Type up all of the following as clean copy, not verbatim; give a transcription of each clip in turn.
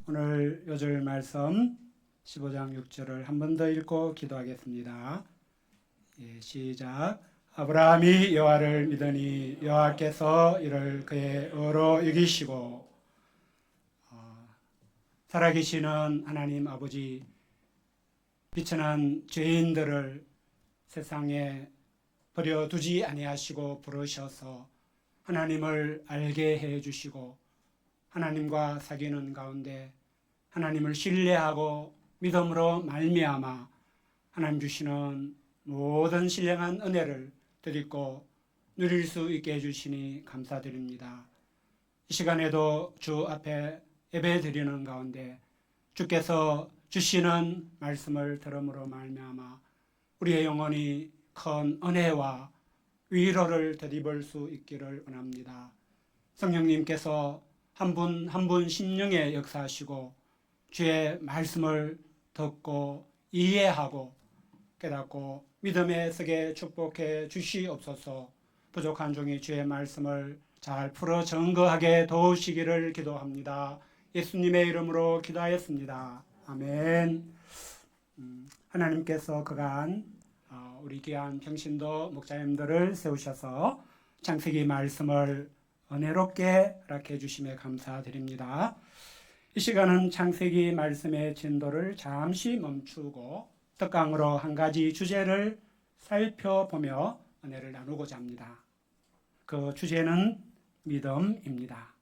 오늘 요절 말씀 15장 6절을 한 번 더 읽고 기도하겠습니다. 시작. 아브라함이 여호와를 믿으니 여호와께서 이를 그의 의로 여기시고. 살아계시는 하나님 아버지, 비천한 죄인들을 세상에 버려두지 아니하시고 부르셔서 하나님을 알게 해주시고 하나님과 사귀는 가운데 하나님을 신뢰하고 믿음으로 말미암아 하나님 주시는 모든 신령한 은혜를 드리고 누릴 수 있게 해주시니 감사드립니다. 이 시간에도 주 앞에 예배 드리는 가운데 주께서 주시는 말씀을 들음으로 말미암아 우리의 영혼이 큰 은혜와 위로를 덧입을 수 있기를 원합니다. 성령님께서 한 분 한 분 심령에 역사하시고 주의 말씀을 듣고 이해하고 깨닫고 믿음의 세계 축복해 주시옵소서. 부족한 종이 주의 말씀을 잘 풀어 증거하게 도우시기를 기도합니다. 예수님의 이름으로 기도하였습니다. 아멘. 하나님께서 그간 우리 귀한 평신도 목자님들을 세우셔서 창세기 말씀을 은혜롭게 허락해 주심에 감사드립니다. 이 시간은 창세기 말씀의 진도를 잠시 멈추고 특강으로 한 가지 주제를 살펴보며 은혜를 나누고자 합니다. 그 주제는 믿음입니다.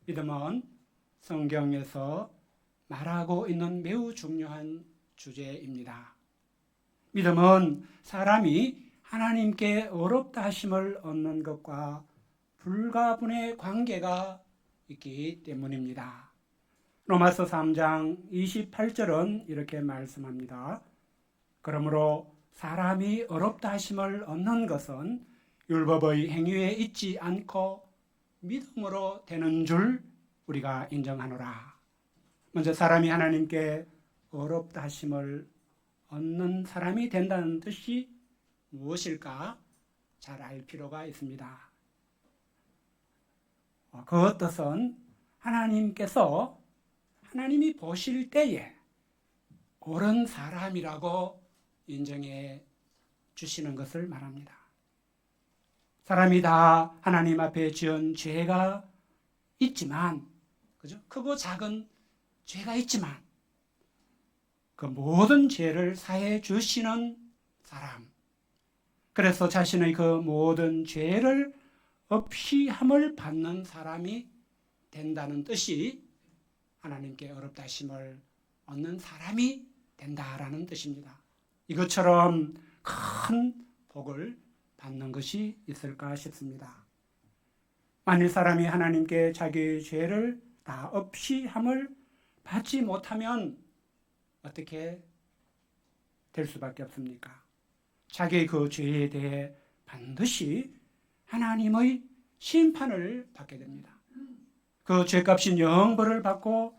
믿음은 성경에서 말하고 있는 매우 중요한 주제입니다. 믿음은 사람이 하나님께 어렵다 하심을 얻는 것과 불가분의 관계가 있기 때문입니다. 로마서 3장 28절은 이렇게 말씀합니다. 그러므로 사람이 어렵다 하심을 얻는 것은 율법의 행위에 있지 않고 믿음으로 되는 줄 우리가 인정하노라. 먼저 사람이 하나님께 어렵다 하심을 얻는 사람이 된다는 뜻이 무엇일까 잘 알 필요가 있습니다. 그 뜻은 하나님께서 하나님이 보실 때에 옳은 사람이라고 인정해 주시는 것을 말합니다. 사람이 다 하나님 앞에 지은 죄가 있지만, 그죠? 크고 작은 죄가 있지만 그 모든 죄를 사해 주시는 사람. 그래서 자신의 그 모든 죄를 없이 함을 받는 사람이 된다는 뜻이 하나님께 어렵다 하심을 얻는 사람이 된다라는 뜻입니다. 이것처럼 큰 복을 받는 것이 있을까 싶습니다. 만일 사람이 하나님께 자기의 죄를 다 없이 함을 받지 못하면 어떻게 될 수밖에 없습니까? 자기의 그 죄에 대해 반드시 하나님의 심판을 받게 됩니다. 그 죄값인 영벌을 받고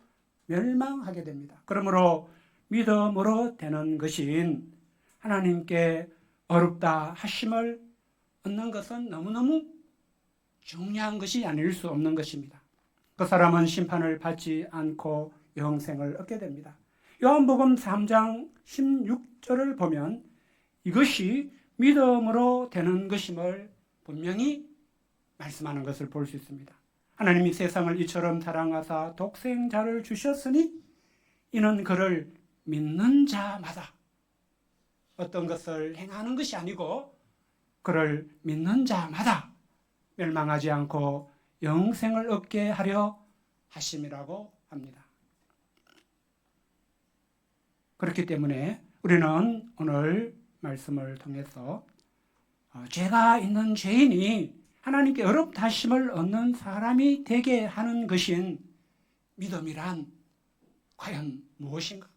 멸망하게 됩니다. 그러므로 믿음으로 되는 것인 하나님께 어렵다 하심을 얻는 것은 너무너무 중요한 것이 아닐 수 없는 것입니다. 그 사람은 심판을 받지 않고 영생을 얻게 됩니다. 요한복음 3장 16절을 보면 이것이 믿음으로 되는 것임을 분명히 말씀하는 것을 볼 수 있습니다. 하나님이 세상을 이처럼 사랑하사 독생자를 주셨으니 이는 그를 믿는 자마다 어떤 것을 행하는 것이 아니고 그를 믿는 자마다 멸망하지 않고 영생을 얻게 하려 하심이라고 합니다. 그렇기 때문에 우리는 오늘 말씀을 통해서 죄가 있는 죄인이 하나님께 어렵다 하심을 얻는 사람이 되게 하는 것인 믿음이란 과연 무엇인가?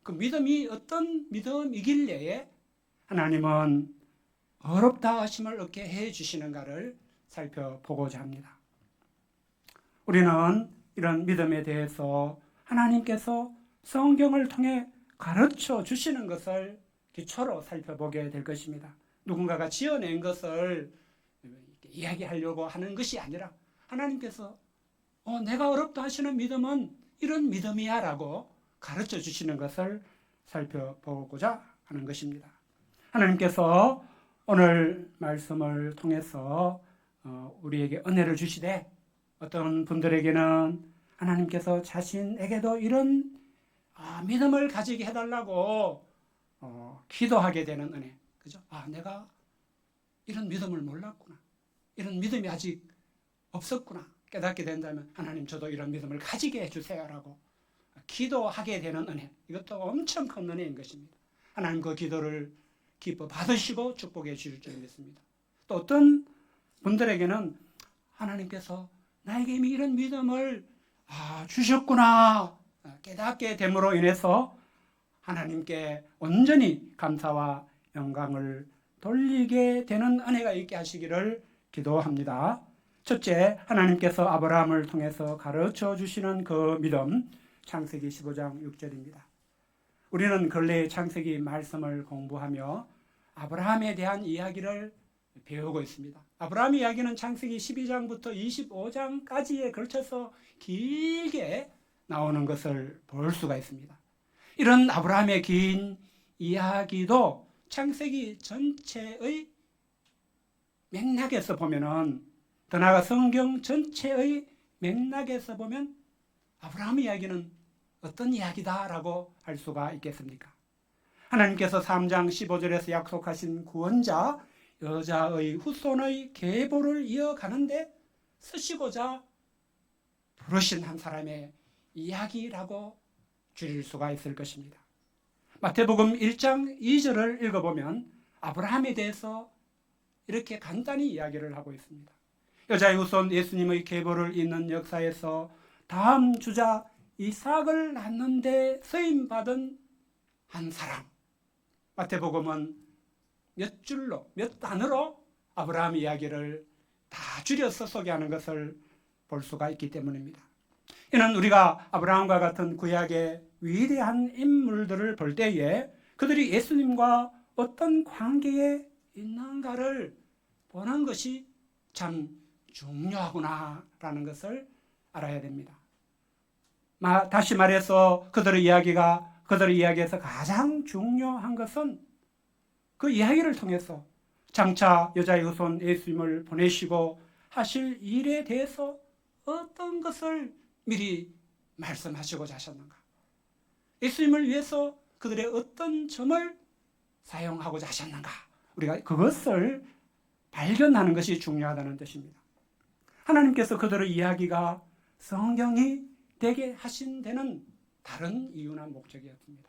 그 믿음이 어떤 믿음이길래 하나님은 어렵다 하심을 얻게 해 주시는가를 살펴보고자 합니다. 우리는 이런 믿음에 대해서 하나님께서 성경을 통해 가르쳐 주시는 것을 기초로 살펴보게 될 것입니다. 누군가가 지어낸 것을 이야기하려고 하는 것이 아니라 하나님께서 내가 어렵다 하시는 믿음은 이런 믿음이야 라고 가르쳐 주시는 것을 살펴보고자 하는 것입니다. 하나님께서 오늘 말씀을 통해서 우리에게 은혜를 주시되 어떤 분들에게는 하나님께서 자신에게도 이런 믿음을 가지게 해달라고 기도하게 되는 은혜. 그죠? 내가 이런 믿음을 몰랐구나. 이런 믿음이 아직 없었구나. 깨닫게 된다면 하나님 저도 이런 믿음을 가지게 해주세요라고 기도하게 되는 은혜. 이것도 엄청 큰 은혜인 것입니다. 하나님 그 기도를 기뻐 받으시고 축복해 주실 줄 믿습니다. 또 어떤 분들에게는 하나님께서 나에게 이미 이런 믿음을 주셨구나 깨닫게 됨으로 인해서 하나님께 온전히 감사와 영광을 돌리게 되는 은혜가 있게 하시기를 기도합니다. 첫째, 하나님께서 아브라함을 통해서 가르쳐 주시는 그 믿음, 창세기 15장 6절입니다. 우리는 근래 창세기 말씀을 공부하며 아브라함에 대한 이야기를 배우고 있습니다. 아브라함 이야기는 창세기 12장부터 25장까지에 걸쳐서 길게 나오는 것을 볼 수가 있습니다. 이런 아브라함의 긴 이야기도 창세기 전체의 맥락에서 보면은, 더 나아가 성경 전체의 맥락에서 보면 아브라함 이야기는 어떤 이야기다라고 할 수가 있겠습니까? 하나님께서 3장 15절에서 약속하신 구원자 여자의 후손의 계보를 이어가는데 쓰시고자 부르신 한 사람의 이야기라고 줄일 수가 있을 것입니다. 마태복음 1장 2절을 읽어보면 아브라함에 대해서 이렇게 간단히 이야기를 하고 있습니다. 여자의 후손 예수님의 계보를 잇는 역사에서 다음 주자 이삭을 낳는데 쓰임받은 한 사람. 마태복음은 몇 줄로, 몇 단어로 아브라함 이야기를 다 줄여서 소개하는 것을 볼 수가 있기 때문입니다. 이는 우리가 아브라함과 같은 구약의 위대한 인물들을 볼 때에 그들이 예수님과 어떤 관계에 있는가를 보는 것이 참 중요하구나라는 것을 알아야 됩니다. 다시 말해서 그들의 이야기에서 가장 중요한 것은 그 이야기를 통해서 장차 여자의 후손 예수님을 보내시고 하실 일에 대해서 어떤 것을 미리 말씀하시고자 하셨는가, 예수님을 위해서 그들의 어떤 점을 사용하고자 하셨는가, 우리가 그것을 발견하는 것이 중요하다는 뜻입니다. 하나님께서 그들의 이야기가 성경이 되게 하신 데는 다른 이유나 목적이었습니다.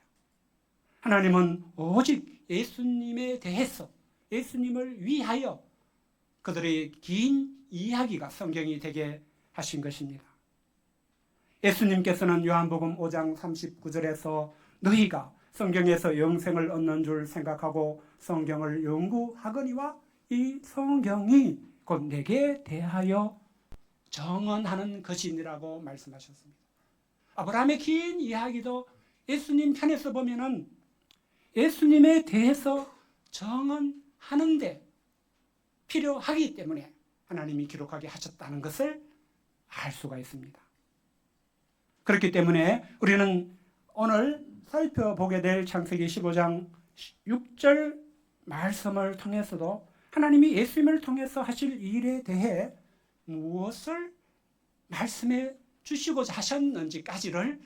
하나님은 오직 예수님에 대해서, 예수님을 위하여 그들의 긴 이야기가 성경이 되게 하신 것입니다. 예수님께서는 요한복음 5장 39절에서 너희가 성경에서 영생을 얻는 줄 생각하고 성경을 연구하거니와 이 성경이 곧 내게 대하여 정언하는 것이니라고 말씀하셨습니다. 아브라함의 긴 이야기도 예수님 편에서 보면은 예수님에 대해서 정언하는데 필요하기 때문에 하나님이 기록하게 하셨다는 것을 알 수가 있습니다. 그렇기 때문에 우리는 오늘 살펴보게 될 창세기 15장 6절 말씀을 통해서도 하나님이 예수님을 통해서 하실 일에 대해 무엇을 말씀해 주시고자 하셨는지까지를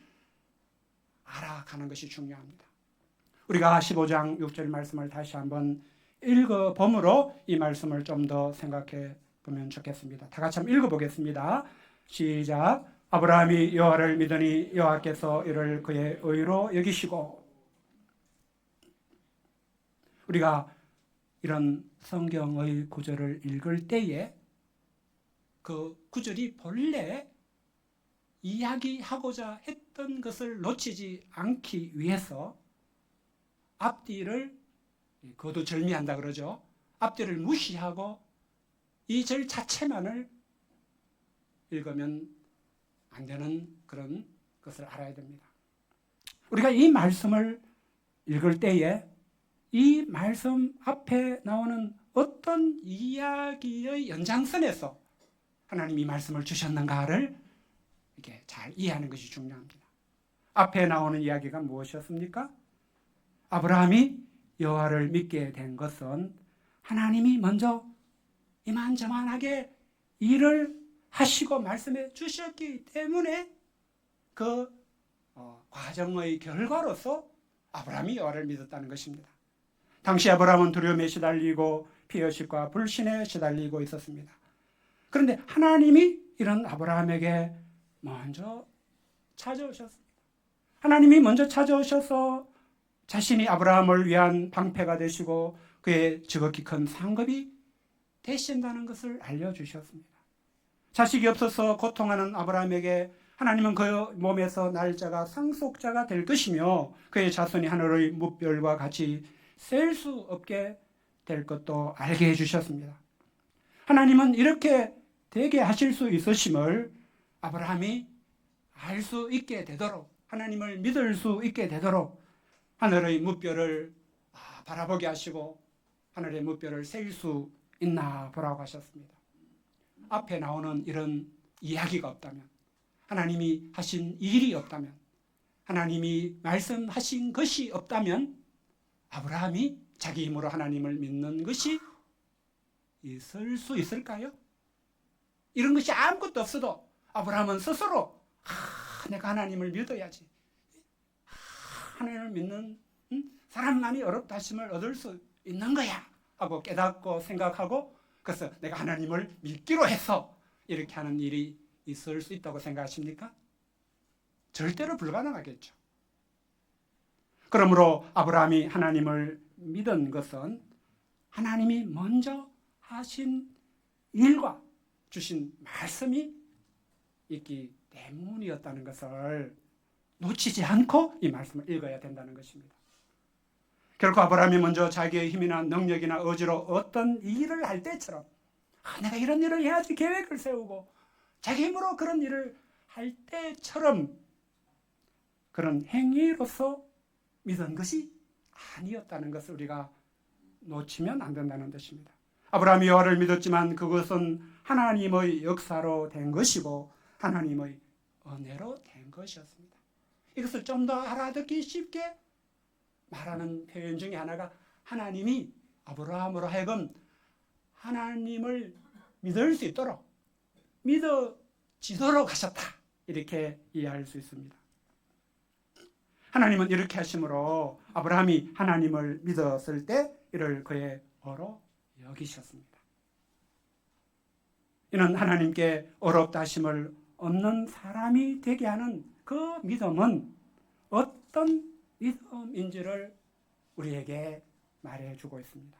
알아가는 것이 중요합니다. 우리가 15장 6절 말씀을 다시 한번 읽어봄으로 이 말씀을 좀 더 생각해 보면 좋겠습니다. 다 같이 한번 읽어보겠습니다. 시작. 아브라함이 여호와를 믿으니 여호와께서 이를 그의 의로 여기시고. 우리가 이런 성경의 구절을 읽을 때에 그 구절이 본래 이야기하고자 했던 것을 놓치지 않기 위해서 앞뒤를 거두절미한다 그러죠. 앞뒤를 무시하고 이 절 자체만을 읽으면 안 되는 그런 것을 알아야 됩니다. 우리가 이 말씀을 읽을 때에 이 말씀 앞에 나오는 어떤 이야기의 연장선에서 하나님이 말씀을 주셨는가를 이렇게 잘 이해하는 것이 중요합니다. 앞에 나오는 이야기가 무엇이었습니까? 아브라함이 여호와를 믿게 된 것은 하나님이 먼저 이만저만하게 일을 하시고 말씀해 주셨기 때문에 그 과정의 결과로서 아브라함이 여호와를 믿었다는 것입니다. 당시 아브라함은 두려움에 시달리고 피의식과 불신에 시달리고 있었습니다. 그런데 하나님이 이런 아브라함에게 먼저 찾아오셨습니다. 하나님이 먼저 찾아오셔서 자신이 아브라함을 위한 방패가 되시고 그의 지극히 큰 상급이 되신다는 것을 알려주셨습니다. 자식이 없어서 고통하는 아브라함에게 하나님은 그 몸에서 날짜가 상속자가 될 것이며 그의 자손이 하늘의 무별과 같이 셀 수 없게 될 것도 알게 해주셨습니다. 하나님은 이렇게 되게 하실 수 있으심을 아브라함이 알 수 있게 되도록, 하나님을 믿을 수 있게 되도록 하늘의 무별을 바라보게 하시고 하늘의 무별을 셀 수 있나 보라고 하셨습니다. 앞에 나오는 이런 이야기가 없다면, 하나님이 하신 일이 없다면, 하나님이 말씀하신 것이 없다면 아브라함이 자기 힘으로 하나님을 믿는 것이 있을 수 있을까요? 이런 것이 아무것도 없어도 아브라함은 스스로 내가 하나님을 믿어야지, 하나님을 믿는 사람만이 어렵다 하심을 얻을 수 있는 거야 하고 깨닫고 생각하고, 그래서 내가 하나님을 믿기로 해서 이렇게 하는 일이 있을 수 있다고 생각하십니까? 절대로 불가능하겠죠. 그러므로 아브라함이 하나님을 믿은 것은 하나님이 먼저 하신 일과 주신 말씀이 있기 때문이었다는 것을 놓치지 않고 이 말씀을 읽어야 된다는 것입니다. 결코 아브라함이 먼저 자기의 힘이나 능력이나 의지로 어떤 일을 할 때처럼 내가 이런 일을 해야지 계획을 세우고 자기 힘으로 그런 일을 할 때처럼 그런 행위로서 믿은 것이 아니었다는 것을 우리가 놓치면 안 된다는 뜻입니다. 아브라함이 여호와를 믿었지만 그것은 하나님의 역사로 된 것이고 하나님의 은혜로 된 것이었습니다. 이것을 좀 더 알아듣기 쉽게 말하는 표현 중에 하나가 하나님이 아브라함으로 하여금 하나님을 믿을 수 있도록 믿어지도록 하셨다, 이렇게 이해할 수 있습니다. 하나님은 이렇게 하심으로 아브라함이 하나님을 믿었을 때 이를 그의 어로 여기셨습니다. 이는 하나님께 어렵다 하심을 없는 사람이 되게 하는 그 믿음은 어떤 믿음인지를 우리에게 말해주고 있습니다.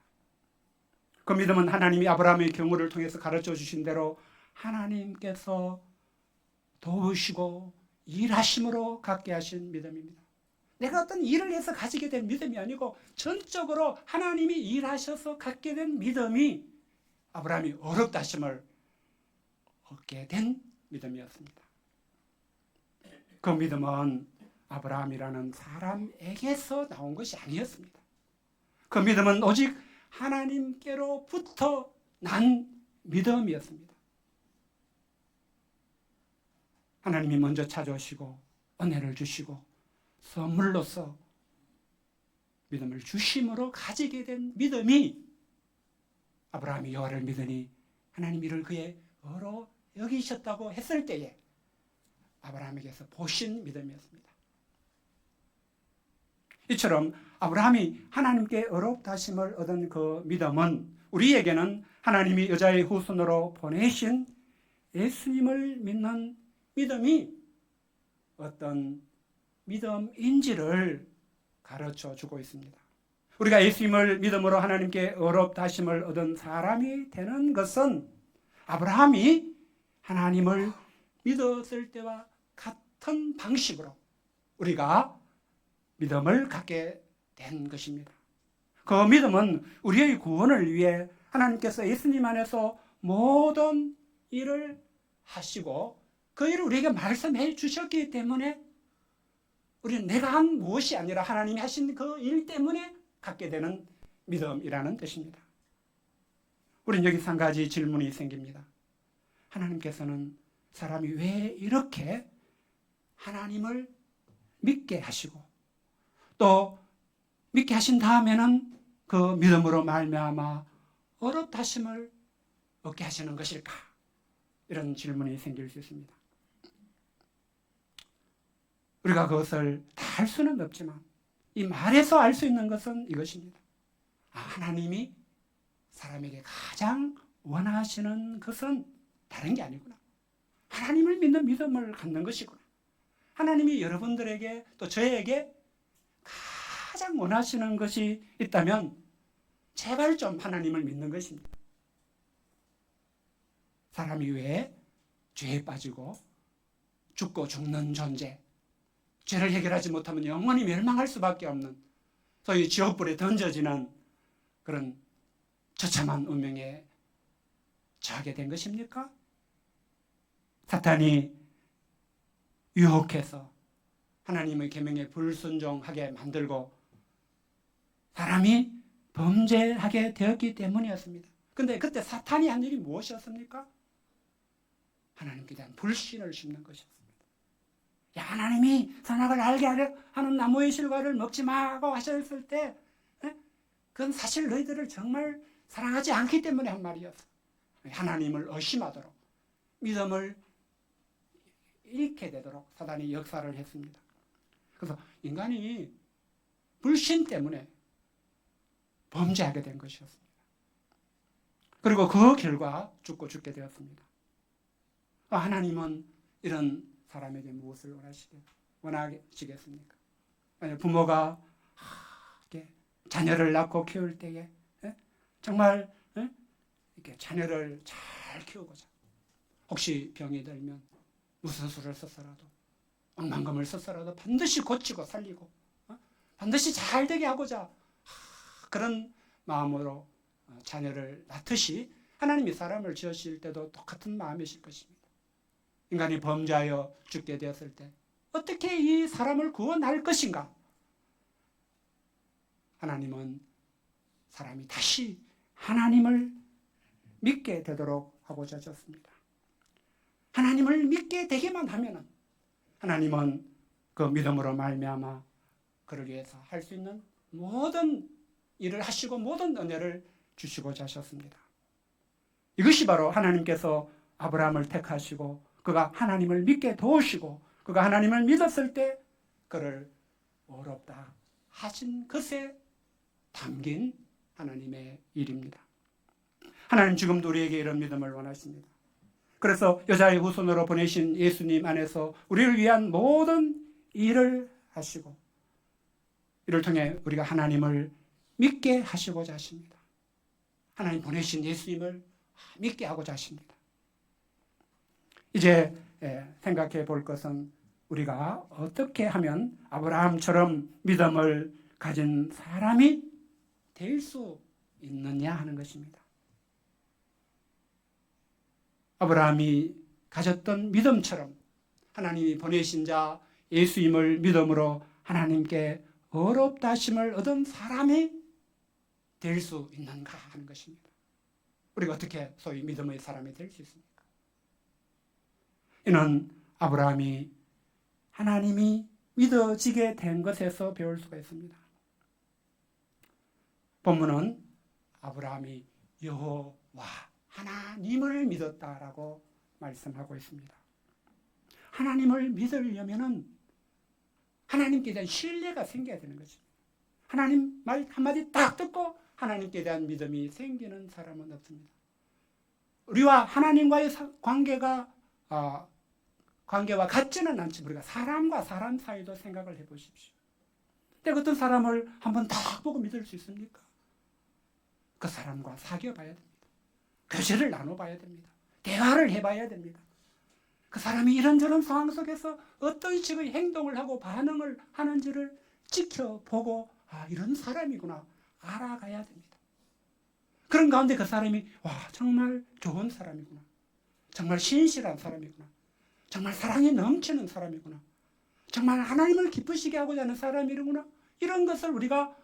그 믿음은 하나님이 아브라함의 경우를 통해서 가르쳐 주신 대로 하나님께서 도우시고 일하심으로 갖게 하신 믿음입니다. 내가 어떤 일을 해서 가지게 된 믿음이 아니고 전적으로 하나님이 일하셔서 갖게 된 믿음이 아브라함이 어렵다 하심을 얻게 된 믿음이었습니다. 그 믿음은 아브라함이라는 사람에게서 나온 것이 아니었습니다. 그 믿음은 오직 하나님께로부터 난 믿음이었습니다. 하나님이 먼저 찾아오시고 은혜를 주시고 선물로서 믿음을 주심으로 가지게 된 믿음이 아브라함이 여호와를 믿으니 하나님 이를 그의 어로 여기셨다고 했을 때에 아브라함에게서 보신 믿음이었습니다. 이처럼 아브라함이 하나님께 어렵다 하심을 얻은 그 믿음은 우리에게는 하나님이 여자의 후손으로 보내신 예수님을 믿는 믿음이 어떤 믿음인지를 가르쳐 주고 있습니다. 우리가 예수님을 믿음으로 하나님께 어렵다 하심을 얻은 사람이 되는 것은 아브라함이 하나님을 믿었을 때와 같은 방식으로 우리가 믿음을 갖게 된 것입니다. 그 믿음은 우리의 구원을 위해 하나님께서 예수님 안에서 모든 일을 하시고 그 일을 우리에게 말씀해 주셨기 때문에 우리는 내가 한 무엇이 아니라 하나님이 하신 그 일 때문에 갖게 되는 믿음이라는 뜻입니다. 우리는 여기서 한 가지 질문이 생깁니다. 하나님께서는 사람이 왜 이렇게 하나님을 믿게 하시고 또 믿게 하신 다음에는 그 믿음으로 말미암아 어렵다 하심을 얻게 하시는 것일까? 이런 질문이 생길 수 있습니다. 우리가 그것을 다 알 수는 없지만 이 말에서 알 수 있는 것은 이것입니다. 하나님이 사람에게 가장 원하시는 것은 다른 게 아니구나. 하나님을 믿는 믿음을 갖는 것이구나. 하나님이 여러분들에게 또 저에게 가장 원하시는 것이 있다면 제발 좀 하나님을 믿는 것입니다. 사람이 왜 죄에 빠지고 죽고 죽는 존재, 죄를 해결하지 못하면 영원히 멸망할 수밖에 없는 소위 지옥불에 던져지는 그런 처참한 운명에 처하게 된 것입니까? 사탄이 유혹해서 하나님의 계명에 불순종하게 만들고 사람이 범죄하게 되었기 때문이었습니다. 그런데 그때 사탄이 한 일이 무엇이었습니까? 하나님께 대한 불신을 심는 것이었습니다. 야, 하나님이 선악을 알게 하는 나무의 실과를 먹지 마고 하셨을 때 그건 사실 너희들을 정말 사랑하지 않기 때문에 한 말이었어. 하나님을 의심하도록 믿음을 잃게 되도록 사단이 역사를 했습니다. 그래서 인간이 불신 때문에 범죄하게 된 것이었습니다. 그리고 그 결과 죽고 죽게 되었습니다. 하나님은 이런 사람에게 무엇을 원하시겠습니까? 부모가 자녀를 낳고 키울 때에 정말 이렇게 자녀를 잘 키우고자 혹시 병이 들면 무슨 수를 썼더라도 억만금을 썼더라도 반드시 고치고 살리고 반드시 잘 되게 하고자 그런 마음으로 자녀를 낳듯이 하나님이 사람을 지으실 때도 똑같은 마음이실 것입니다. 인간이 범죄하여 죽게 되었을 때 어떻게 이 사람을 구원할 것인가? 하나님은 사람이 다시 하나님을 믿게 되도록 하고자 하셨습니다. 하나님을 믿게 되기만 하면 하나님은 그 믿음으로 말미암아 그를 위해서 할 수 있는 모든 일을 하시고 모든 은혜를 주시고자 하셨습니다. 이것이 바로 하나님께서 아브라함을 택하시고 그가 하나님을 믿게 도우시고 그가 하나님을 믿었을 때 그를 어렵다 하신 것에 담긴 하나님의 일입니다. 하나님 지금도 우리에게 이런 믿음을 원하십니다. 그래서 여자의 후손으로 보내신 예수님 안에서 우리를 위한 모든 일을 하시고 이를 통해 우리가 하나님을 믿게 하시고자 하십니다. 하나님 보내신 예수님을 믿게 하고자 하십니다. 이제 생각해 볼 것은 우리가 어떻게 하면 아브라함처럼 믿음을 가진 사람이 될 수 있느냐 하는 것입니다. 아브라함이 가졌던 믿음처럼 하나님이 보내신 자 예수님을 믿음으로 하나님께 어렵다 하심을 얻은 사람이 될 수 있는가 하는 것입니다. 우리가 어떻게 소위 믿음의 사람이 될 수 있습니까? 이는 아브라함이 하나님이 믿어지게 된 것에서 배울 수가 있습니다. 본문은 아브라함이 여호와 하나님을 믿었다라고 말씀하고 있습니다. 하나님을 믿으려면은 하나님께 대한 신뢰가 생겨야 되는 것입니다. 하나님 말 한마디 딱 듣고 하나님께 대한 믿음이 생기는 사람은 없습니다. 우리와 하나님과의 관계와 같지는 않지만 우리가 사람과 사람 사이도 생각을 해보십시오. 근데 어떤 사람을 한번 딱 보고 믿을 수 있습니까? 그 사람과 사귀어봐야 됩니다. 교제를 나눠봐야 됩니다. 대화를 해봐야 됩니다. 그 사람이 이런저런 상황 속에서 어떤 식의 행동을 하고 반응을 하는지를 지켜보고 이런 사람이구나 알아가야 됩니다. 그런 가운데 그 사람이 정말 좋은 사람이구나, 정말 신실한 사람이구나, 정말 사랑이 넘치는 사람이구나, 정말 하나님을 기쁘시게 하고자 하는 사람이구나, 이런 것을 우리가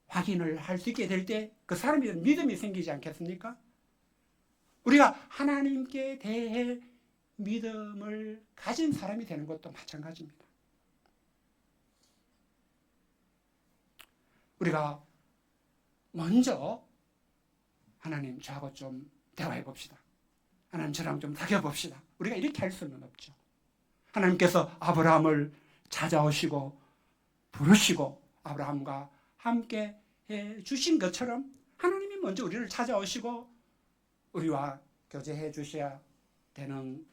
확인을 할 수 있게 될 때 그 사람에 대한 믿음이 생기지 않겠습니까? 우리가 하나님께 대해 믿음을 가진 사람이 되는 것도 마찬가지입니다. 우리가 먼저 하나님 저하고 좀 대화해 봅시다. 하나님 저랑 좀 사귀어 봅시다. 우리가 이렇게 할 수는 없죠. 하나님께서 아브라함을 찾아오시고 부르시고 아브라함과 함께 해 주신 것처럼 하나님이 먼저 우리를 찾아오시고 우리와 교제해 주셔야 되는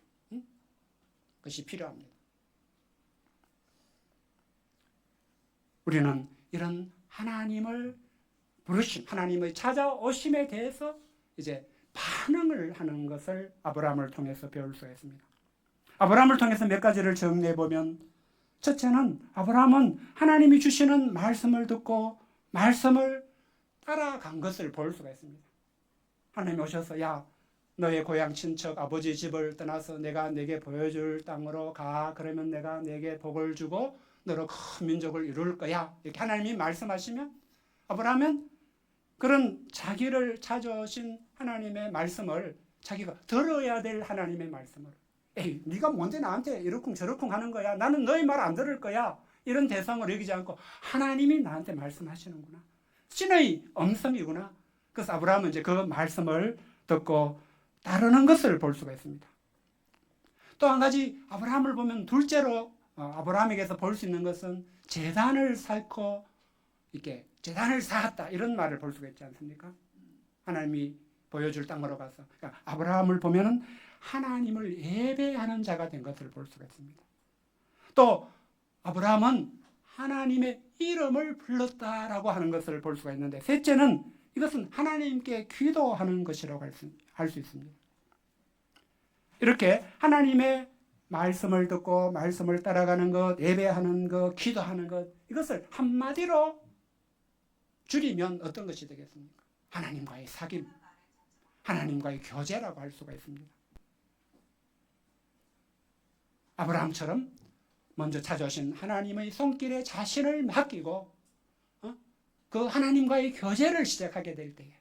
것이 필요합니다. 우리는 이런 하나님을 부르심, 하나님의 찾아오심에 대해서 이제 반응을 하는 것을 아브라함을 통해서 배울 수가 있습니다. 아브라함을 통해서 몇 가지를 정리해 보면, 첫째는 아브라함은 하나님이 주시는 말씀을 듣고 말씀을 따라간 것을 볼 수가 있습니다. 하나님이 오셔서 야, 너의 고향 친척 아버지 집을 떠나서 내가 내게 보여줄 땅으로 가. 그러면 내가 내게 복을 주고 너로 큰 민족을 이룰 거야. 이렇게 하나님이 말씀하시면 아브라함은 그런 자기를 찾아오신 하나님의 말씀을 자기가 들어야 될 하나님의 말씀을, 에이 네가 뭔데 나한테 이러쿵 저러쿵 하는 거야. 나는 너의 말 안 들을 거야. 이런 대상을 여기지 않고 하나님이 나한테 말씀하시는구나. 신의 음성이구나. 그래서 아브라함은 이제 그 말씀을 듣고 따르는 것을 볼 수가 있습니다. 또 한 가지 아브라함을 보면 둘째로 아브라함에게서 볼 수 있는 것은 제단을 쌓고 이렇게 제단을 쌓았다 이런 말을 볼 수가 있지 않습니까? 하나님이 보여줄 땅으로 가서 그러니까 아브라함을 보면은 하나님을 예배하는 자가 된 것을 볼 수가 있습니다. 또 아브라함은 하나님의 이름을 불렀다라고 하는 것을 볼 수가 있는데, 셋째는 이것은 하나님께 기도하는 것이라고 할 수 있습니다. 이렇게 하나님의 말씀을 듣고 말씀을 따라가는 것, 예배하는 것, 기도하는 것, 이것을 한마디로 줄이면 어떤 것이 되겠습니까? 하나님과의 사귐, 하나님과의 교제라고 할 수가 있습니다. 아브라함처럼 먼저 찾아오신 하나님의 손길에 자신을 맡기고 그 하나님과의 교제를 시작하게 될 때에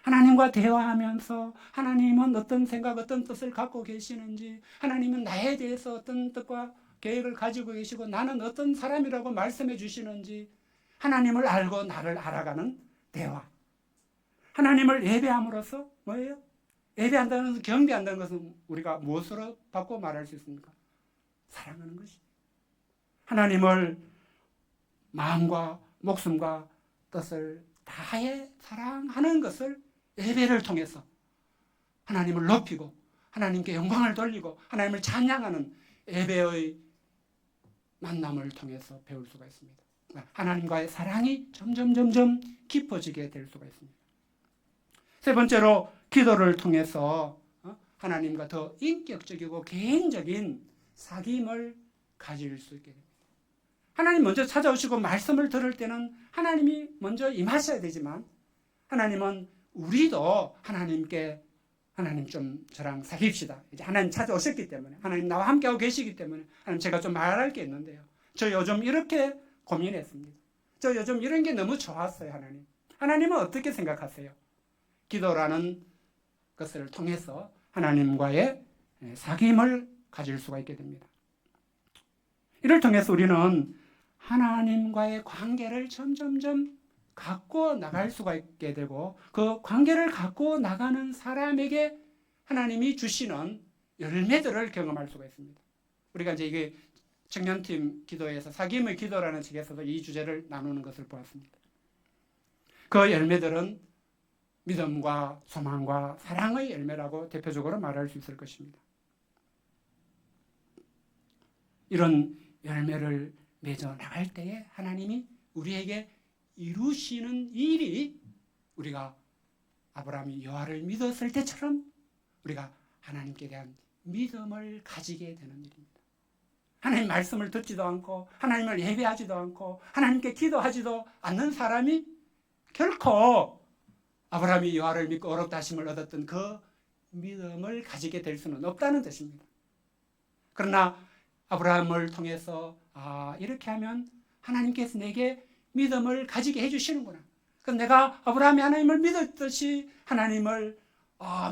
하나님과 대화하면서 하나님은 어떤 생각, 어떤 뜻을 갖고 계시는지, 하나님은 나에 대해서 어떤 뜻과 계획을 가지고 계시고 나는 어떤 사람이라고 말씀해 주시는지 하나님을 알고 나를 알아가는 대화. 하나님을 예배함으로써 뭐예요? 예배한다는 것은, 경배한다는 것은 우리가 무엇으로 바꿔 말할 수 있습니까? 사랑하는 것이. 하나님을 마음과 목숨과 뜻을 다해 사랑하는 것을 예배를 통해서 하나님을 높이고 하나님께 영광을 돌리고 하나님을 찬양하는 예배의 만남을 통해서 배울 수가 있습니다. 하나님과의 사랑이 점점 깊어지게 될 수가 있습니다. 세 번째로 기도를 통해서 하나님과 더 인격적이고 개인적인 사귐을 가질 수 있게 됩니다. 하나님 먼저 찾아오시고 말씀을 들을 때는 하나님이 먼저 임하셔야 되지만 하나님은 우리도 하나님께 하나님 좀 저랑 사귀읍시다. 이제 하나님 찾아오셨기 때문에 하나님 나와 함께하고 계시기 때문에 하나님 제가 좀 말할 게 있는데요. 저 요즘 이렇게 고민했습니다. 저 요즘 이런 게 너무 좋았어요. 하나님은 어떻게 생각하세요? 기도라는 것을 통해서 하나님과의 사귐을 가질 수가 있게 됩니다. 이를 통해서 우리는 하나님과의 관계를 점점 갖고 나갈 수가 있게 되고 그 관계를 갖고 나가는 사람에게 하나님이 주시는 열매들을 경험할 수가 있습니다. 우리가 이제 이게 청년팀 기도에서 사귐의 기도라는 책에서도 이 주제를 나누는 것을 보았습니다. 그 열매들은 믿음과 소망과 사랑의 열매라고 대표적으로 말할 수 있을 것입니다. 이런 열매를 맺어 나갈 때에 하나님이 우리에게 이루시는 일이 우리가 아브라함이 여호와를 믿었을 때처럼 우리가 하나님께 대한 믿음을 가지게 되는 일입니다. 하나님 말씀을 듣지도 않고 하나님을 예배하지도 않고 하나님께 기도하지도 않는 사람이 결코 아브라함이 여호와를 믿고 어렵다 하심을 얻었던 그 믿음을 가지게 될 수는 없다는 뜻입니다. 그러나 아브라함을 통해서 이렇게 하면 하나님께서 내게 믿음을 가지게 해주시는구나. 그럼 내가 아브라함이 하나님을 믿었듯이 하나님을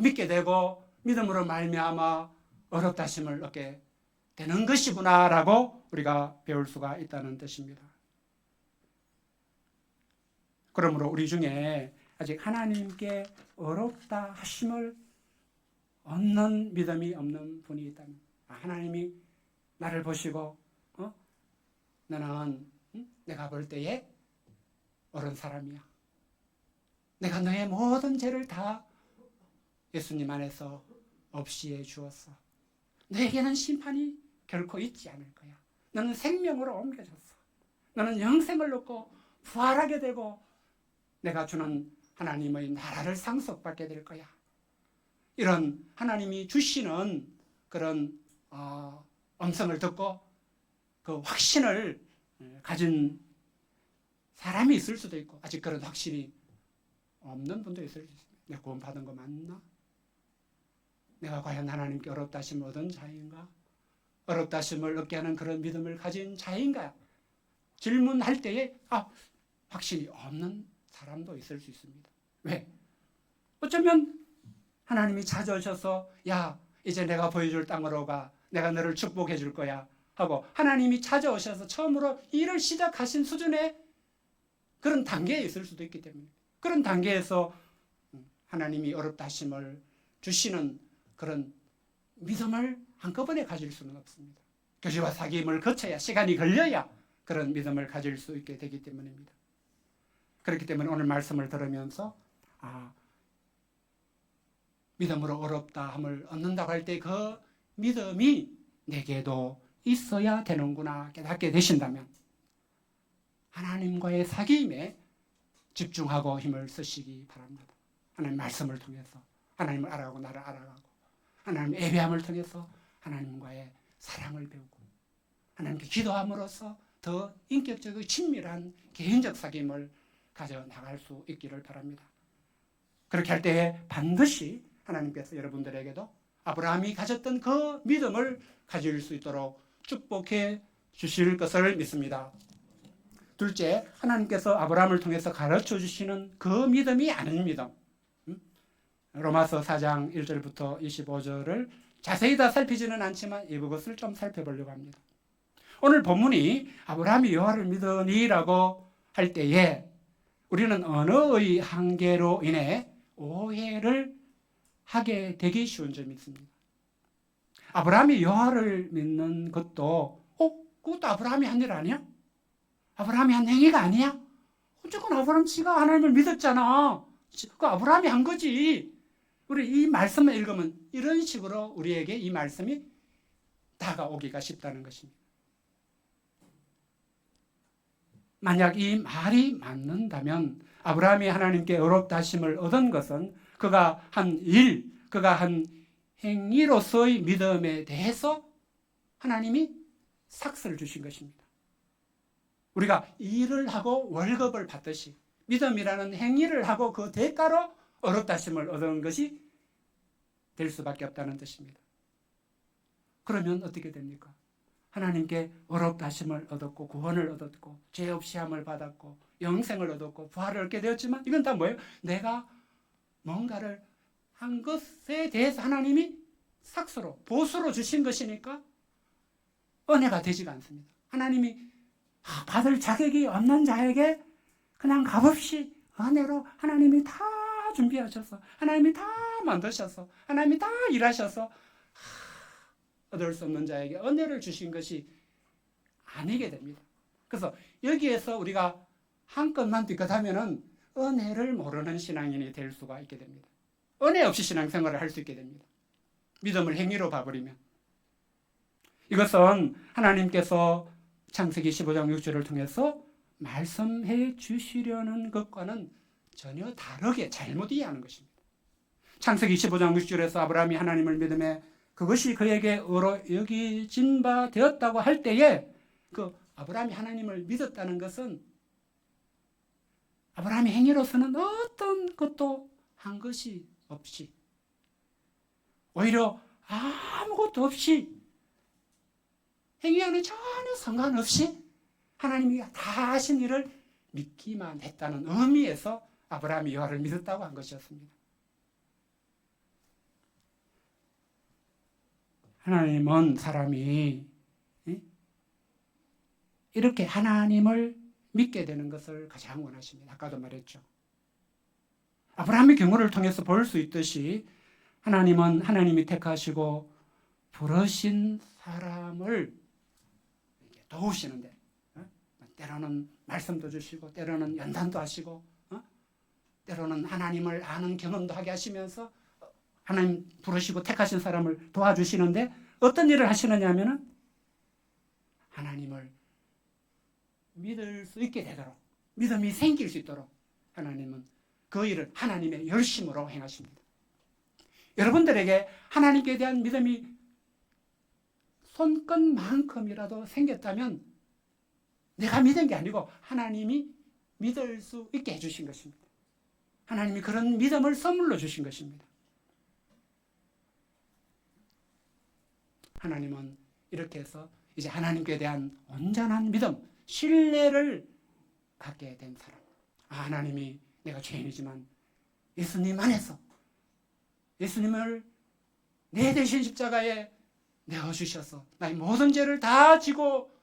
믿게 되고 믿음으로 말미암아 어렵다 하심을 얻게 되는 것이구나라고 우리가 배울 수가 있다는 뜻입니다. 그러므로 우리 중에 아직 하나님께 어렵다 하심을 얻는 믿음이 없는 분이 있다면, 하나님이 나를 보시고 너는 내가 볼 때에 옳은 사람이야. 내가 너의 모든 죄를 다 예수님 안에서 없이 해 주었어. 너에게는 심판이 결코 있지 않을 거야. 너는 생명으로 옮겨졌어. 너는 영생을 얻고 부활하게 되고 내가 주는 하나님의 나라를 상속받게 될 거야. 이런 하나님이 주시는 그런 음성을 듣고 그 확신을 가진 사람이 있을 수도 있고, 아직 그런 확신이 없는 분도 있을 수 있습니다. 내가 구원받은 거 맞나? 내가 과연 하나님께 어렵다 하심을 얻은 자인가? 어렵다 하심을 얻게 하는 그런 믿음을 가진 자인가? 질문할 때에 확신이 없는 사람도 있을 수 있습니다. 왜? 어쩌면 하나님이 찾아오셔서 야, 이제 내가 보여줄 땅으로 가. 내가 너를 축복해 줄 거야 하고 하나님이 찾아오셔서 처음으로 일을 시작하신 수준의 그런 단계에 있을 수도 있기 때문에, 그런 단계에서 하나님이 어렵다 하심을 주시는 그런 믿음을 한꺼번에 가질 수는 없습니다. 교제와 사귐을 거쳐야, 시간이 걸려야 그런 믿음을 가질 수 있게 되기 때문입니다. 그렇기 때문에 오늘 말씀을 들으면서 믿음으로 어렵다 함을 얻는다고 할 때 그 믿음이 내게도 있어야 되는구나 깨닫게 되신다면 하나님과의 사귐에 집중하고 힘을 쓰시기 바랍니다. 하나님 말씀을 통해서 하나님을 알아가고 나를 알아가고, 하나님 예배함을 통해서 하나님과의 사랑을 배우고, 하나님께 기도함으로써 더 인격적이고 친밀한 개인적 사귐을 가져 나갈 수 있기를 바랍니다. 그렇게 할 때에 반드시 하나님께서 여러분들에게도 아브라함이 가졌던 그 믿음을 가질 수 있도록 축복해 주실 것을 믿습니다. 둘째, 하나님께서 아브라함을 통해서 가르쳐 주시는 그 믿음이 아닌 믿음. 로마서 4장 1절부터 25절을 자세히 다 살피지는 않지만 이것을 좀 살펴보려고 합니다. 오늘 본문이 아브라함이 여호와를 믿으니라고 할 때에 우리는 언어의 한계로 인해 오해를 하게 되기 쉬운 점이 있습니다. 아브라함이 여호와를 믿는 것도 그것도 아브라함이 한 일 아니야? 아브라함이 한 행위가 아니야? 어쨌건 아브라함 씨가 하나님을 믿었잖아. 그 아브라함이 한 거지. 우리 이 말씀을 읽으면 이런 식으로 우리에게 이 말씀이 다가오기가 쉽다는 것입니다. 만약 이 말이 맞는다면 아브라함이 하나님께 어렵다 하심을 얻은 것은 그가 한 일, 그가 한 행위로서의 믿음에 대해서 하나님이 삭스를 주신 것입니다. 우리가 일을 하고 월급을 받듯이 믿음이라는 행위를 하고 그 대가로 어렵다 하심을 얻은 것이 될 수밖에 없다는 뜻입니다. 그러면 어떻게 됩니까? 하나님께 어렵다 하심을 얻었고 구원을 얻었고 죄 없이 함을 받았고 영생을 얻었고 부활을 얻게 되었지만 이건 다 뭐예요? 내가 뭔가를 한 것에 대해서 하나님이 삭스로 보수로 주신 것이니까 은혜가 되지가 않습니다. 하나님이 받을 자격이 없는 자에게 그냥 값없이 은혜로 하나님이 다 준비하셔서 하나님이 다 만드셔서 하나님이 다 일하셔서 얻을 수 없는 자에게 은혜를 주신 것이 아니게 됩니다. 그래서 여기에서 우리가 한껏만 뒷것하면은 은혜를 모르는 신앙인이 될 수가 있게 됩니다. 은혜 없이 신앙생활을 할 수 있게 됩니다. 믿음을 행위로 봐버리면. 이것은 하나님께서 창세기 15장 6절을 통해서 말씀해 주시려는 것과는 전혀 다르게 잘못 이해하는 것입니다. 창세기 15장 6절에서 아브라함이 하나님을 믿음에 그것이 그에게 의로 여겨진 바 되었다고 할 때에 그 아브라함이 하나님을 믿었다는 것은 아브라함의 행위로서는 어떤 것도 한 것이 없이 오히려 아무것도 없이 행위와는 전혀 상관없이 하나님이 다 하신 일을 믿기만 했다는 의미에서 아브라함이 여호와를 믿었다고 한 것이었습니다. 하나님은 사람이 이렇게 하나님을 믿게 되는 것을 가장 원하십니다. 아까도 말했죠. 아브라함의 경우를 통해서 볼 수 있듯이 하나님은 하나님이 택하시고 부르신 사람을 도우시는데, 때로는 말씀도 주시고 때로는 연단도 하시고 때로는 하나님을 아는 경험도 하게 하시면서 하나님 부르시고 택하신 사람을 도와주시는데, 어떤 일을 하시느냐 하면은 하나님을 믿을 수 있게 되도록, 믿음이 생길 수 있도록 하나님은 그 일을 하나님의 열심으로 행하십니다. 여러분들에게 하나님께 대한 믿음이 손끝만큼이라도 생겼다면 내가 믿은 게 아니고 하나님이 믿을 수 있게 해주신 것입니다. 하나님이 그런 믿음을 선물로 주신 것입니다. 하나님은 이렇게 해서 이제 하나님께 대한 온전한 믿음, 신뢰를 갖게 된 사람. 하나님이 내가 죄인이지만 예수님 안에서 예수님을 내 대신 십자가에 내어주셔서 나의 모든 죄를 다 지고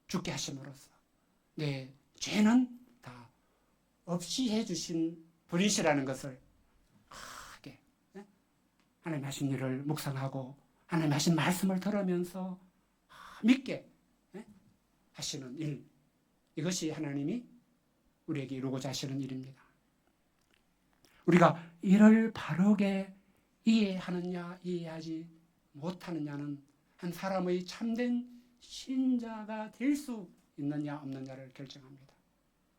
죽게 하심으로써 내 죄는 다 없이 해주신 분이시라는 것을 크게 하나님 하신 일을 묵상하고 하나님 하신 말씀을 들으면서 믿게 하시는 일, 이것이 하나님이 우리에게 이루고자 하시는 일입니다. 우리가 이를 바르게 이해하느냐 이해하지 못하느냐는 한 사람의 참된 신자가 될 수 있느냐 없느냐를 결정합니다.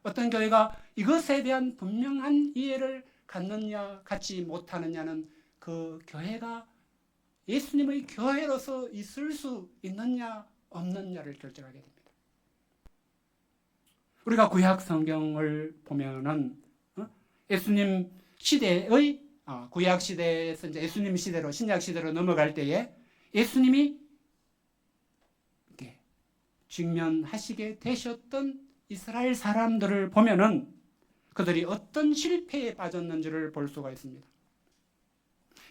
어떤 교회가 이것에 대한 분명한 이해를 갖느냐 갖지 못하느냐는 그 교회가 예수님의 교회로서 있을 수 있느냐 없느냐를 결정하게 됩니다. 우리가 구약 성경을 보면은 예수님 시대의 구약 시대에서 이제 예수님 시대로 신약 시대로 넘어갈 때에 예수님이 이렇게 직면하시게 되셨던 이스라엘 사람들을 보면은 그들이 어떤 실패에 빠졌는지를 볼 수가 있습니다.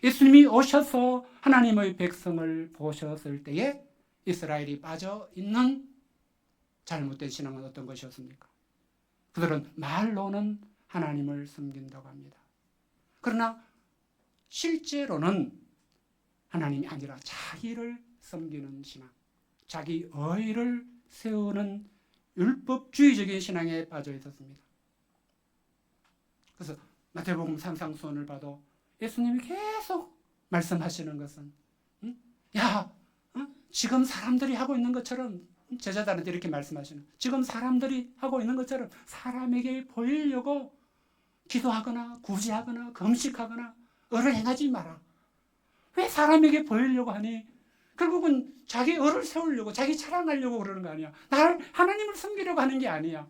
예수님이 오셔서 하나님의 백성을 보셨을 때에 이스라엘이 빠져 있는 잘못된 신앙은 어떤 것이었습니까? 그들은 말로는 하나님을 섬긴다고 합니다. 그러나 실제로는 하나님이 아니라 자기를 섬기는 신앙, 자기 의를 세우는 율법주의적인 신앙에 빠져 있었습니다. 그래서 마태복음 산상수훈을 봐도 예수님이 계속 말씀하시는 것은 지금 사람들이 하고 있는 것처럼, 제자들한테 이렇게 말씀하시는, 지금 사람들이 하고 있는 것처럼 사람에게 보이려고 기도하거나 구제하거나 금식하거나 의를 행하지 마라. 왜 사람에게 보이려고 하니? 결국은 자기 의를 세우려고, 자기 자랑하려고 그러는 거 아니야. 나를 하나님을 섬기려고 하는 게 아니야.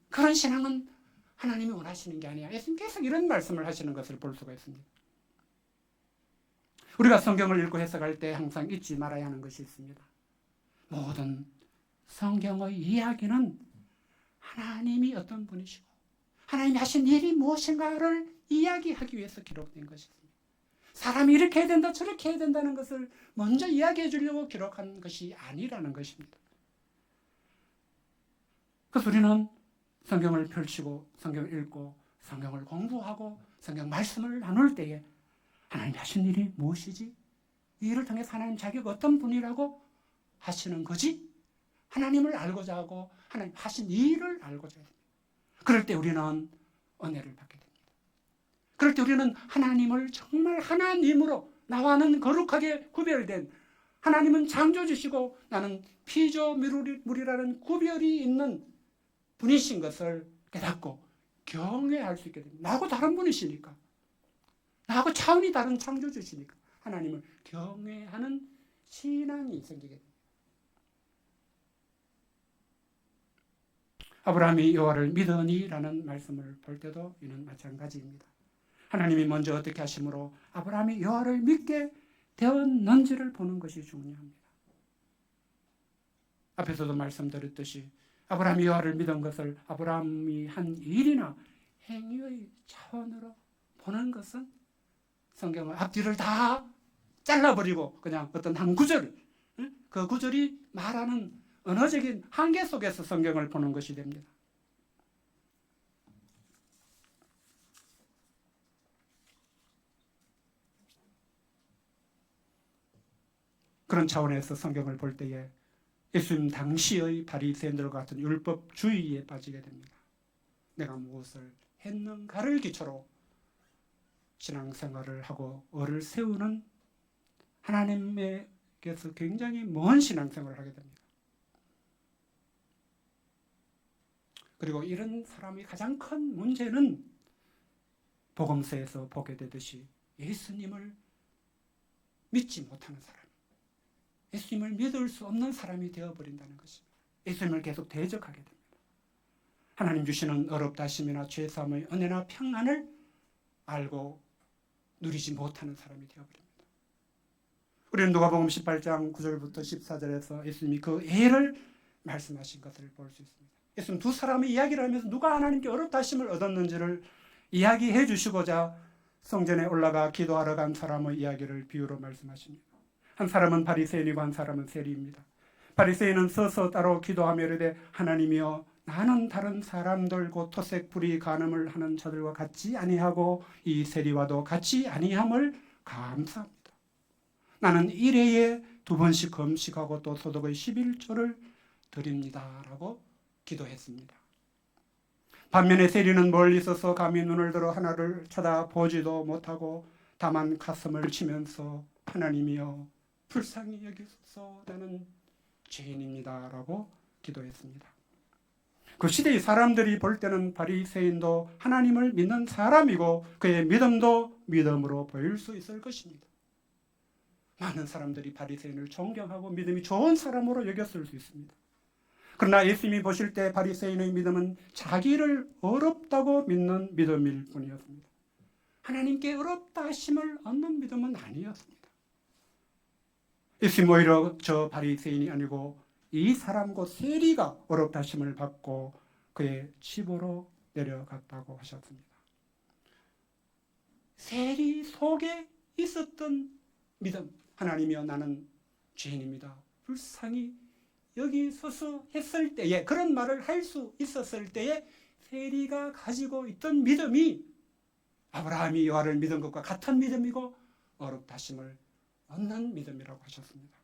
그런 신앙은 하나님이 원하시는 게 아니야. 예수님 계속 이런 말씀을 하시는 것을 볼 수가 있습니다. 우리가 성경을 읽고 해석할 때 항상 잊지 말아야 하는 것이 있습니다. 모든 성경의 이야기는 하나님이 어떤 분이시고 하나님이 하신 일이 무엇인가를 이야기하기 위해서 기록된 것입니다. 사람이 이렇게 해야 된다 저렇게 해야 된다는 것을 먼저 이야기해 주려고 기록한 것이 아니라는 것입니다. 그래서 우리는 성경을 펼치고 성경을 읽고 성경을 공부하고 성경 말씀을 나눌 때에 하나님이 하신 일이 무엇이지? 이 일을 통해서 하나님 자기가 어떤 분이라고 하시는 거지? 하나님을 알고자 하고 하나님 하신 일을 알고자 합니다. 그럴 때 우리는 은혜를 받게 됩니다. 그럴 때 우리는 하나님을 정말 하나님으로, 나와는 거룩하게 구별된, 하나님은 창조주시고 나는 피조물이라는 구별이 있는 분이신 것을 깨닫고 경외할 수 있게 됩니다. 나하고 다른 분이시니까, 나하고 차원이 다른 창조주시니까 하나님을 경외하는 신앙이 생기게 됩니다. 아브라함이 여호와를 믿으니라는 말씀을 볼 때도 이는 마찬가지입니다. 하나님이 먼저 어떻게 하심으로 아브라함이 여호와를 믿게 되었는지를 보는 것이 중요합니다. 앞에서도 말씀드렸듯이 아브라함이 여호와를 믿은 것을 아브라함이 한 일이나 행위의 차원으로 보는 것은 성경의 앞뒤를 다 잘라버리고 그냥 어떤 한 구절, 그 구절이 말하는 언어적인 한계 속에서 성경을 보는 것이 됩니다. 그런 차원에서 성경을 볼 때에 예수님 당시의 바리새인들과 같은 율법주의에 빠지게 됩니다. 내가 무엇을 했는가를 기초로 신앙생활을 하고 을을 세우는 하나님께서 굉장히 먼 신앙생활을 하게 됩니다. 그리고 이런 사람이 가장 큰 문제는 복음서에서 보게 되듯이 예수님을 믿지 못하는 사람, 예수님을 믿을 수 없는 사람이 되어버린다는 것입니다. 예수님을 계속 대적하게 됩니다. 하나님 주시는 어렵다심이나 죄사함의 은혜나 평안을 알고 누리지 못하는 사람이 되어버립니다. 우리는 누가복음 18장 9절부터 14절에서 예수님이 그 애를 말씀하신 것을 볼 수 있습니다. 예수님 두 사람의 이야기를 하면서 누가 하나님께 어렵다심을 얻었는지를 이야기해 주시고자 성전에 올라가 기도하러 간 사람의 이야기를 비유로 말씀하십니다. 한 사람은 바리새인이고 한 사람은 세리입니다. 바리새인은 서서 따로 기도하며 이르되 하나님이여 나는 다른 사람들 곧 토색 불의 간음을 하는 자들과 같지 아니하고 이 세리와도 같지 아니함을 감사합니다. 나는 일회에 2번씩 금식하고 또 소득의 11조를 드립니다 라고 기도했습니다. 반면에 세리는 멀리 있어서 감히 눈을 들어 하나를 쳐다보지도 못하고 다만 가슴을 치면서 하나님이여 불쌍히 여기소서 나는 죄인입니다 라고 기도했습니다. 그 시대의 사람들이 볼 때는 바리새인도 하나님을 믿는 사람이고 그의 믿음도 믿음으로 보일 수 있을 것입니다. 많은 사람들이 바리새인을 존경하고 믿음이 좋은 사람으로 여겼을 수 있습니다. 그러나 예수님이 보실 때 바리새인의 믿음은 자기를 어렵다고 믿는 믿음일 뿐이었습니다. 하나님께 어렵다 하심을 얻는 믿음은 아니었습니다. 예수님 오히려 저 바리새인이 아니고 이 사람 곧 세리가 어렵다 하심을 받고 그의 집으로 내려갔다고 하셨습니다. 세리 속에 있었던 믿음, 하나님이여 나는 죄인입니다. 불쌍히 여기서서 했을 때에 그런 말을 할 수 있었을 때에 세리가 가지고 있던 믿음이 아브라함이 여호와를 믿은 것과 같은 믿음이고 어렵다 하심을 얻는 믿음이라고 하셨습니다.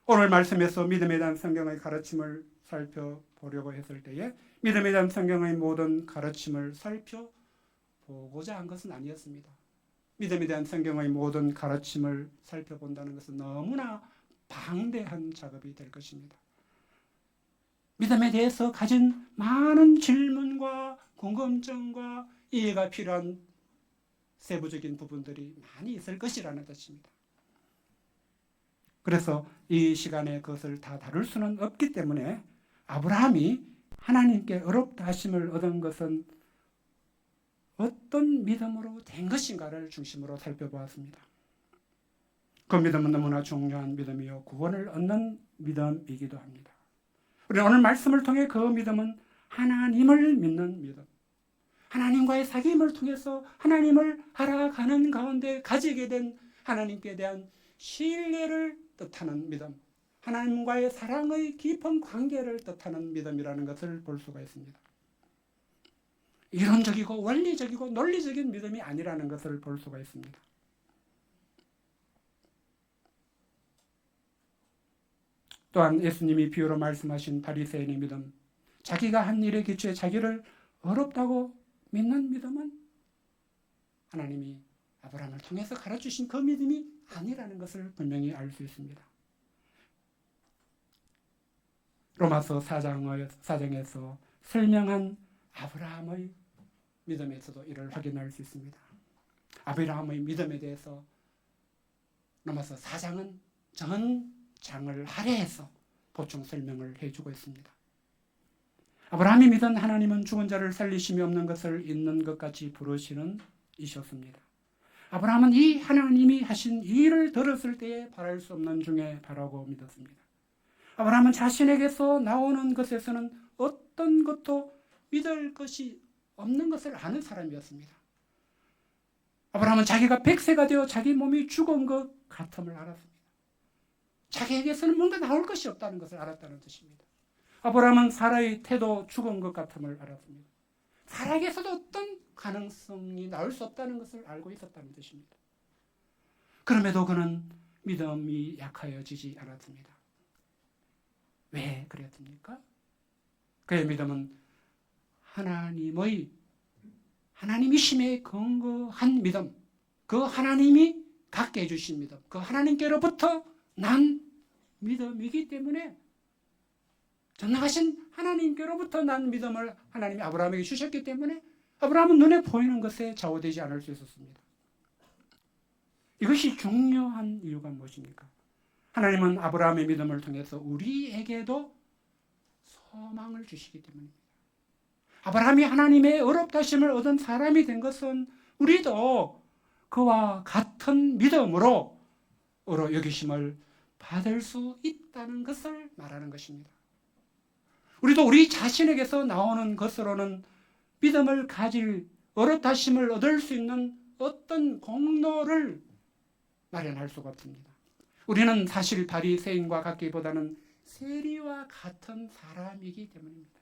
오늘 말씀에서 믿음에 대한 성경의 가르침을 살펴보려고 했을 때에 믿음에 대한 성경의 모든 가르침을 살펴보고자 한 것은 아니었습니다. 믿음에 대한 성경의 모든 가르침을 살펴본다는 것은 너무나 방대한 작업이 될 것입니다. 믿음에 대해서 가진 많은 질문과 궁금증과 이해가 필요한 세부적인 부분들이 많이 있을 것이라는 뜻입니다. 그래서 이 시간에 그것을 다 다룰 수는 없기 때문에 아브라함이 하나님께 어렵다 하심을 얻은 것은 어떤 믿음으로 된 것인가를 중심으로 살펴보았습니다. 그 믿음은 너무나 중요한 믿음이요 구원을 얻는 믿음이기도 합니다. 우리는 오늘 말씀을 통해 그 믿음은 하나님을 믿는 믿음, 하나님과의 사귐을 통해서 하나님을 알아가는 가운데 가지게 된 하나님께 대한 신뢰를 뜻하는 믿음, 하나님과의 사랑의 깊은 관계를 뜻하는 믿음이라는 것을 볼 수가 있습니다. 이론적이고 원리적이고 논리적인 믿음이 아니라는 것을 볼 수가 있습니다. 또한 예수님이 비유로 말씀하신 바리새인의 믿음, 자기가 한 일에 기초해 자기를 어렵다고 믿는 믿음은 하나님이 아브라함을 통해서 가르쳐주신 그 믿음이 아니라는 것을 분명히 알 수 있습니다. 로마서 4장에서 설명한 아브라함의 믿음에서도 이를 확인할 수 있습니다. 아브라함의 믿음에 대해서 로마서 4장은 전 장을 할애해서 보충 설명을 해주고 있습니다. 아브라함이 믿은 하나님은 죽은 자를 살리심이 없는 것을 있는 것 같이 부르시는 이셨습니다. 아브라함은 이 하나님이 하신 일을 들었을 때에 바랄 수 없는 중에 바라고 믿었습니다. 아브라함은 자신에게서 나오는 것에서는 어떤 것도 믿을 것이 없는 것을 아는 사람이었습니다. 아브라함은 자기가 100세가 되어 자기 몸이 죽은 것 같음을 알았습니다. 자기에게서는 뭔가 나올 것이 없다는 것을 알았다는 뜻입니다. 아브라함은 사라의 태도 죽은 것 같음을 알았습니다. 사라에게서도 어떤 가능성이 나올 수 없다는 것을 알고 있었다는 뜻입니다. 그럼에도 그는 믿음이 약하여지지 않았습니다. 왜 그랬습니까? 그의 믿음은 하나님이심에 근거한 믿음, 그 하나님이 갖게 해주신 믿음, 그 하나님께로부터 난 믿음이기 때문에 전능하신 하나님께로부터 난 믿음을 하나님이 아브라함에게 주셨기 때문에 아브라함은 눈에 보이는 것에 좌우되지 않을 수 있었습니다. 이것이 중요한 이유가 무엇입니까? 하나님은 아브라함의 믿음을 통해서 우리에게도 소망을 주시기 때문입니다. 아브라함이 하나님의 의롭다심을 얻은 사람이 된 것은 우리도 그와 같은 믿음으로 의로 여기심을 받을 수 있다는 것을 말하는 것입니다. 우리도 우리 자신에게서 나오는 것으로는 믿음을 가질 의롭다심을 얻을 수 있는 어떤 공로를 마련할 수가 없습니다. 우리는 사실 바리새인과 같기보다는 세리와 같은 사람이기 때문입니다.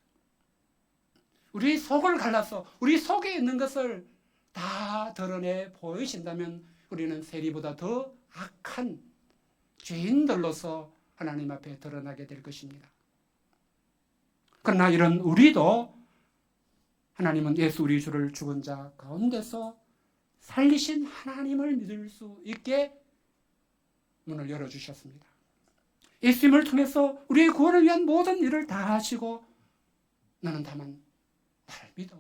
우리 속을 갈라서 우리 속에 있는 것을 다 드러내 보이신다면 우리는 세리보다 더 악한 죄인들로서 하나님 앞에 드러나게 될 것입니다. 그러나 이런 우리도 하나님은 예수 우리 주를 죽은 자 가운데서 살리신 하나님을 믿을 수 있게 문을 열어주셨습니다. 예수님을 통해서 우리의 구원을 위한 모든 일을 다 하시고 너는 다만 나를 믿어.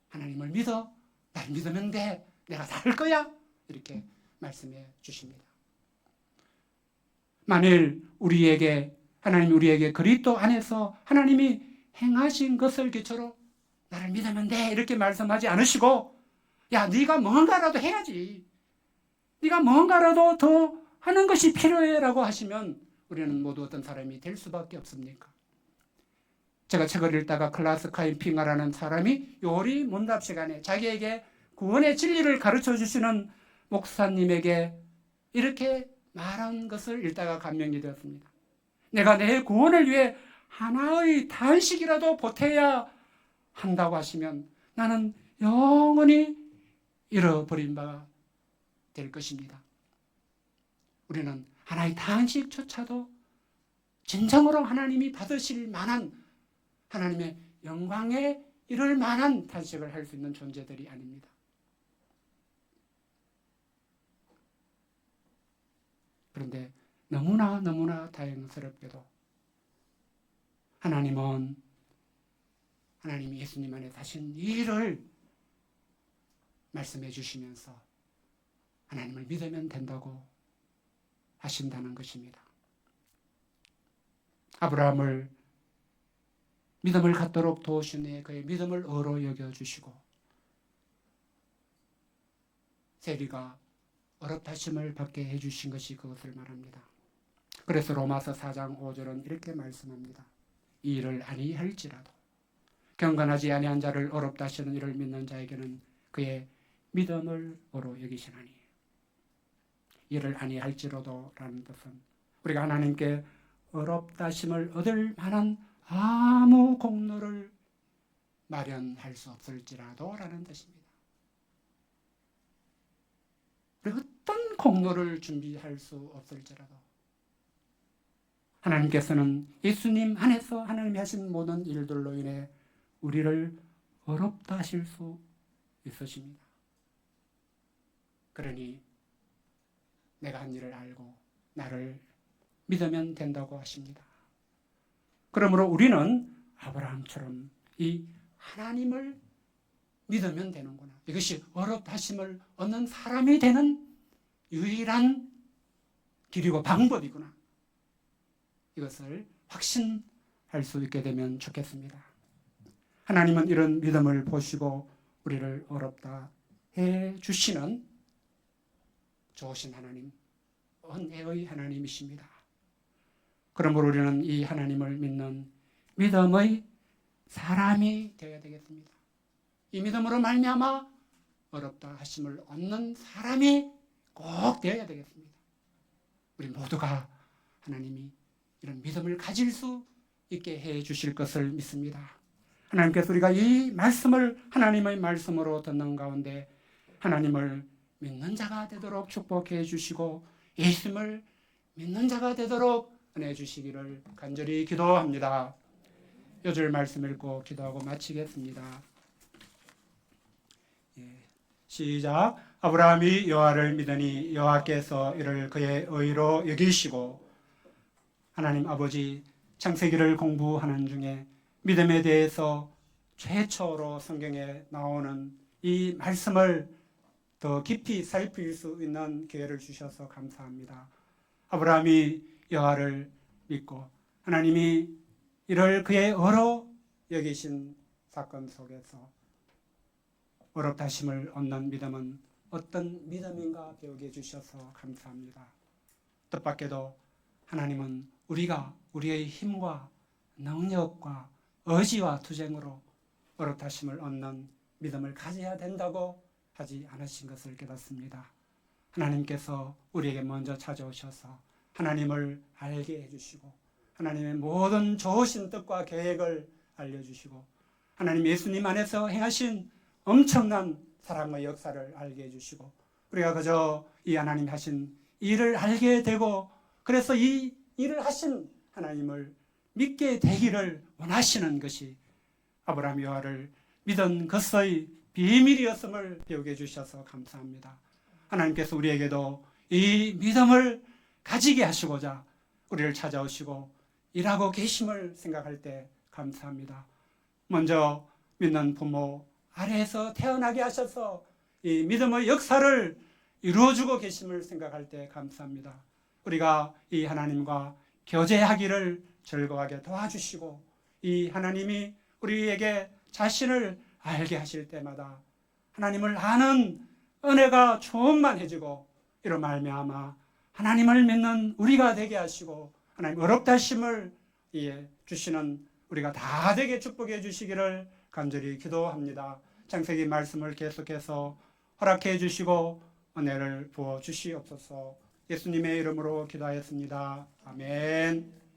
하나님을 믿어. 나를 믿으면 돼. 내가 다 할 거야. 이렇게 말씀해 주십니다. 만일 하나님이 우리에게 그리스도 안에서 하나님이 행하신 것을 기초로 나를 믿으면 돼. 이렇게 말씀하지 않으시고 야, 네가 뭔가라도 해야지. 네가 뭔가라도 더 하는 것이 필요해 라고 하시면 우리는 모두 어떤 사람이 될 수밖에 없습니까? 제가 책을 읽다가 클라스 카인핑가라는 사람이 요리 문답 시간에 자기에게 구원의 진리를 가르쳐 주시는 목사님에게 이렇게 말한 것을 읽다가 감명이 되었습니다. 내가 내 구원을 위해 하나의 단식이라도 보태야 한다고 하시면 나는 영원히 잃어버린 바가 될 것입니다. 우리는 하나의 단식조차도 진정으로 하나님이 받으실 만한 하나님의 영광에 이를 만한 단식을 할 수 있는 존재들이 아닙니다. 그런데 너무나 다행스럽게도 하나님이 예수님 안에 사신 일을 말씀해 주시면서 하나님을 믿으면 된다고 하신다는 것입니다. 아브라함을 믿음을 갖도록 도우신 후에 그의 믿음을 의로 여겨주시고 세리가 의롭다심을 받게 해주신 것이 그것을 말합니다. 그래서 로마서 4장 5절은 이렇게 말씀합니다. 이 일을 아니할지라도 경건하지 아니한 자를 의롭다 하시는 이를 믿는 자에게는 그의 믿음을 의로 여기시나니 이를 아니할지라도 라는 뜻은 우리가 하나님께 의롭다 하심을 얻을 만한 아무 공로를 마련할 수 없을지라도 라는 뜻입니다. 우리 어떤 공로를 준비할 수 없을지라도 하나님께서는 예수님 안에서 하나님이 하신 모든 일들로 인해 우리를 의롭다 하실 수 있으십니다. 그러니 내가 한 일을 알고 나를 믿으면 된다고 하십니다. 그러므로 우리는 아브라함처럼 이 하나님을 믿으면 되는구나. 이것이 의롭다 하심을 얻는 사람이 되는 유일한 길이고 방법이구나. 이것을 확신할 수 있게 되면 좋겠습니다. 하나님은 이런 믿음을 보시고 우리를 의롭다 해 주시는 좋으신 하나님, 은혜의 하나님이십니다. 그러므로 우리는 이 하나님을 믿는 믿음의 사람이 되어야 되겠습니다. 이 믿음으로 말미암아 의롭다 하심을 얻는 사람이 꼭 되어야 되겠습니다. 우리 모두가 하나님이 이런 믿음을 가질 수 있게 해 주실 것을 믿습니다. 하나님께서 우리가 이 말씀을 하나님의 말씀으로 듣는 가운데 하나님을 믿는 자가 되도록 축복해 주시고 예수님을 믿는 자가 되도록 은혜 주시기를 간절히 기도합니다. 요절 말씀 읽고 기도하고 마치겠습니다. 시작. 아브라함이 여호와를 믿으니 여호와께서 이를 그의 의로 여기시고. 하나님 아버지, 창세기를 공부하는 중에 믿음에 대해서 최초로 성경에 나오는 이 말씀을 더 깊이 살필 수 있는 기회를 주셔서 감사합니다. 아브라함이 여호와를 믿고 하나님이 이를 그의 의로 여기신 사건 속에서 어렵다심을 얻는 믿음은 어떤 믿음인가 배우게 해주셔서 감사합니다. 뜻밖에도 하나님은 우리가 우리의 힘과 능력과 의지와 투쟁으로 어렵다심을 얻는 믿음을 가져야 된다고 하지 않으신 것을 깨닫습니다. 하나님께서 우리에게 먼저 찾아오셔서 하나님을 알게 해주시고 하나님의 모든 좋으신 뜻과 계획을 알려주시고 하나님 예수님 안에서 행하신 엄청난 사랑의 역사를 알게 해주시고 우리가 그저 이 하나님 하신 일을 알게 되고 그래서 이 일을 하신 하나님을 믿게 되기를 원하시는 것이 아브라함 여호와를 믿은 것의 비밀이었음을 배우게 해주셔서 감사합니다. 하나님께서 우리에게도 이 믿음을 가지게 하시고자 우리를 찾아오시고 일하고 계심을 생각할 때 감사합니다. 먼저 믿는 부모 아래에서 태어나게 하셔서 이 믿음의 역사를 이루어주고 계심을 생각할 때 감사합니다. 우리가 이 하나님과 교제하기를 즐거워하게 도와주시고 이 하나님이 우리에게 자신을 알게 하실 때마다 하나님을 아는 은혜가 충만해지고 이로 말미암아 하나님을 믿는 우리가 되게 하시고 하나님 어렵다심을 주시는 우리가 다 되게 축복해 주시기를 간절히 기도합니다. 창세기 말씀을 계속해서 허락해 주시고 은혜를 부어 주시옵소서. 예수님의 이름으로 기도하였습니다. 아멘.